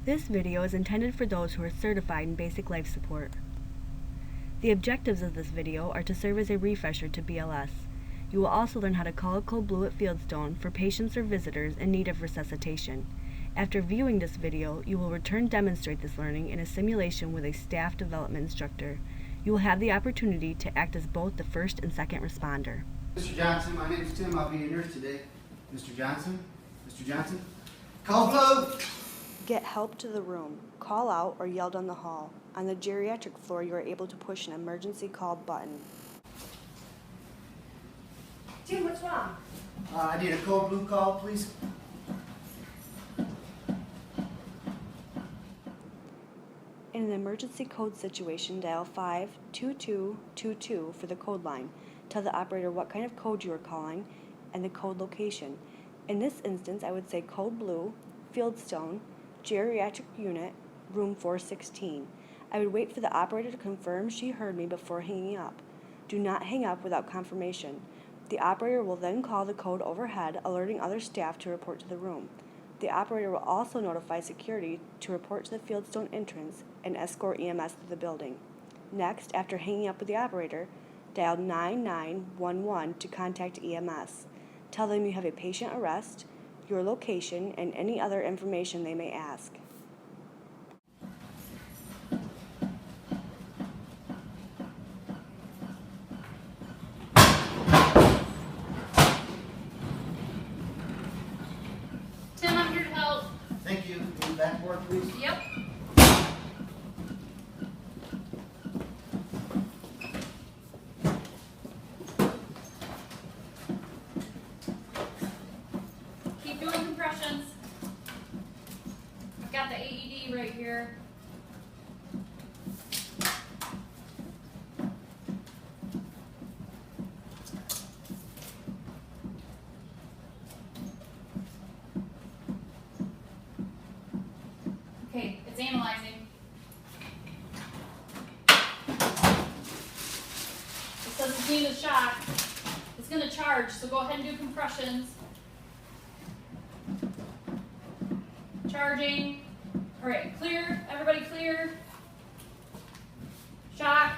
This video is intended for those who are certified in basic life support. The objectives of this video are to serve as a refresher to BLS. You will also learn how to call a code blue at Fieldstone for patients or visitors in need of resuscitation. After viewing this video, you will return demonstrate this learning in a simulation with a staff development instructor. You will have the opportunity to act as both the first and second responder. Mr. Johnson, my name is Tim. I'll be your nurse today. Mr. Johnson? Mr. Johnson? Call blue! Get help to the room. Call out or yell down the hall. On the geriatric floor, you are able to push an emergency call button. Tim, what's wrong? I need a code blue call, please. In an emergency code situation, dial 52222 for the code line. Tell the operator what kind of code you are calling and the code location. In this instance, I would say code blue, Fieldstone, geriatric unit, room 416. I would wait for the operator to confirm she heard me before hanging up. Do not hang up without confirmation. The operator will then call the code overhead, alerting other staff to report to the room. The operator will also notify security to report to the Fieldstone entrance and escort EMS to the building. Next, after hanging up with the operator, dial 9911 to contact EMS. Tell them you have a patient arrest, your location, and any other information they may ask. Tim, I'm here to help. Thank you. Can you backboard, please? Yep. Keep doing compressions. I've got the AED right here. Okay, it's analyzing. It says the team is shocked. It's going to charge, so go ahead and do compressions. Charging. All right, clear. Everybody clear. Shock.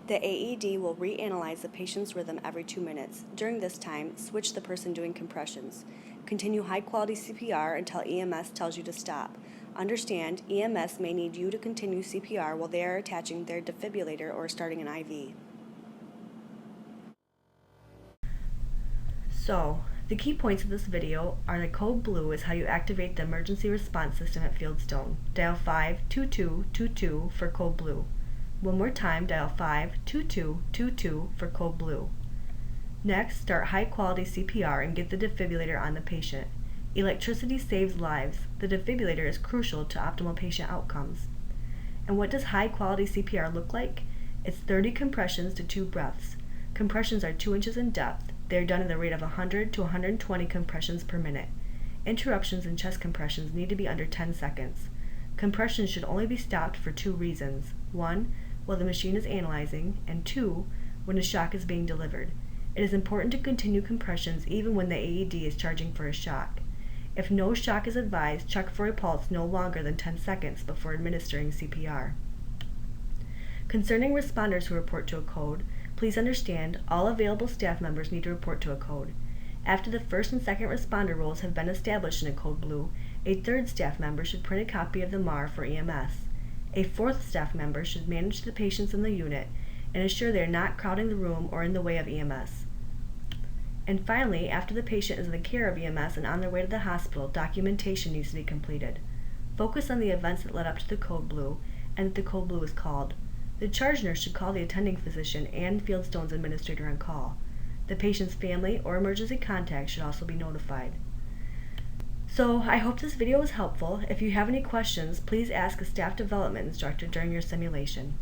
The AED will reanalyze the patient's rhythm every 2 minutes. During this time, switch the person doing compressions. Continue high-quality CPR until EMS tells you to stop. Understand, EMS may need you to continue CPR while they are attaching their defibrillator or starting an IV. So, the key points of this video are that code blue is how you activate the emergency response system at Fieldstone. Dial 52222 for code blue. One more time, dial 52222 for code blue. Next, start high-quality CPR and get the defibrillator on the patient. Electricity saves lives. The defibrillator is crucial to optimal patient outcomes. And what does high-quality CPR look like? It's 30 compressions to 2 breaths. Compressions are 2 inches in depth. They are done at the rate of 100 to 120 compressions per minute. Interruptions in chest compressions need to be under 10 seconds. Compressions should only be stopped for 2 reasons. 1, while the machine is analyzing, and 2, when a shock is being delivered. It is important to continue compressions even when the AED is charging for a shock. If no shock is advised, check for a pulse no longer than 10 seconds before administering CPR. Concerning responders who report to a code, please understand all available staff members need to report to a code. After the first and second responder roles have been established in a code blue, a third staff member should print a copy of the MAR for EMS. A fourth staff member should manage the patients in the unit and ensure they are not crowding the room or in the way of EMS. And finally, after the patient is in the care of EMS and on their way to the hospital, documentation needs to be completed. Focus on the events that led up to the code blue and that the code blue is called. The charge nurse should call the attending physician and Fieldstone's administrator on call. The patient's family or emergency contact should also be notified. So, I hope this video was helpful. If you have any questions, please ask a staff development instructor during your simulation.